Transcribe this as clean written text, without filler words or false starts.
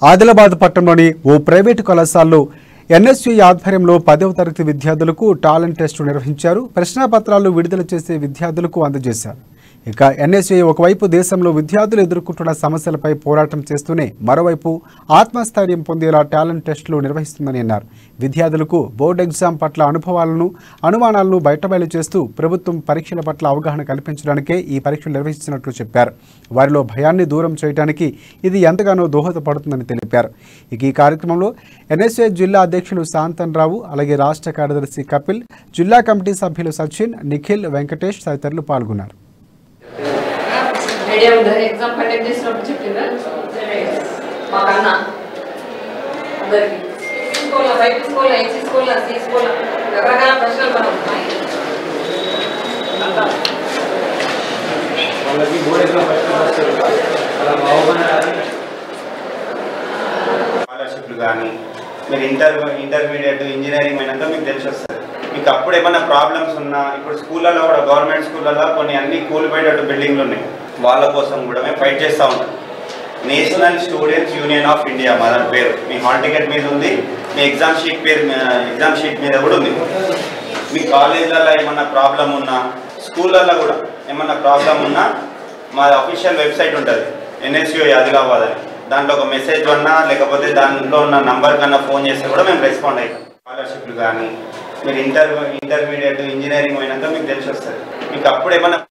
ఆదిలాబాద్ పట్టణంలోని ఓ ప్రైవేటు కళాశాలలో ఎన్ఎస్యు ఆధ్వర్యంలో 10వ తరగతి విద్యార్థులకు టాలెంట్ టెస్ట్ నిర్వహించారు. ప్రశ్నాపత్రాలు విడుదల చేసే విద్యార్థులకు అందజేశారు. ఇక ఎన్ఎస్యు ఒకవైపు దేశంలో విద్యార్థులు ఎదుర్కొంటున్న సమస్యలపై పోరాటం చేస్తూనే మరోవైపు ఆత్మస్థైర్యం పొందేలా టాలెంట్ టెస్టులు నిర్వహిస్తుందని అన్నారు. విద్యార్థులకు బోర్డు ఎగ్జామ్ పట్ల అనుమానాలను బయటబయలు చేస్తూ ప్రభుత్వం పరీక్షల పట్ల అవగాహన కల్పించడానికే ఈ పరీక్షలు నిర్వహిస్తున్నట్లు చెప్పారు. వారిలో భయాన్ని దూరం చేయడానికి ఇది ఎంతగానో దోహదపడుతుందని తెలిపారు. ఇక ఈ కార్యక్రమంలో ఎన్ఎస్యు జిల్లా అధ్యక్షులు శాంతన్ రావు, అలాగే రాష్ట్ర కార్యదర్శి కపిల్, జిల్లా కమిటీ సభ్యులు సచిన్, నిఖిల్, వెంకటేష్ తదితరులు పాల్గొన్నారు. ఎగ్జామ్ కండక్ట్ చేసినప్పుడు చెప్పిందా మాకన్నా అందరికి స్కూల్లో బైపీ స్కూల్లో ఐసీ స్కూల్లో సి స్కూల్లో రకరకాల ప్రశ్నలు మనం స్కాలర్షిప్లు కానీ మీరు ఇంటర్మీడియట్ ఇంజనీరింగ్ అయినాక మీకు తెలిసి వస్తుంది. మీకు అప్పుడు ఏమైనా ప్రాబ్లమ్స్ ఉన్నా, ఇప్పుడు స్కూళ్ళలో కూడా గవర్నమెంట్ స్కూళ్ళలో కొన్ని అన్ని కూలిపోయేటట్టు బిల్డింగ్లు ఉన్నాయి, వాళ్ళ కోసం కూడా మేము ఫైట్ చేస్తూ ఉంటాం. National students union of India మా దాని పేరు, మీ హాల్ టికెట్ మీద ఉంది, మీ ఎగ్జామ్ షీట్ మీద కూడా ఉంది. మీ కాలేజీలలో ఏమన్నా ప్రాబ్లం ఉన్నా, స్కూళ్ళల్లో కూడా ఏమన్నా ప్రాబ్లం ఉన్నా మా అఫీషియల్ వెబ్సైట్ ఉంటుంది ఎన్ఎస్యు ఆదిలాబాద్ అని, దాంట్లో ఒక మెసేజ్ ఉన్నా లేకపోతే దాంట్లో ఉన్న నంబర్ కన్నా ఫోన్ చేస్తే కూడా మేము రెస్పాండ్ అవుతాం. స్కాలర్షిప్లు కానీ మీరు ఇంటర్మీడియట్ ఇంజనీరింగ్ అయినాక మీకు తెలిసి వస్తుంది. మీకు అప్పుడు ఏమన్నా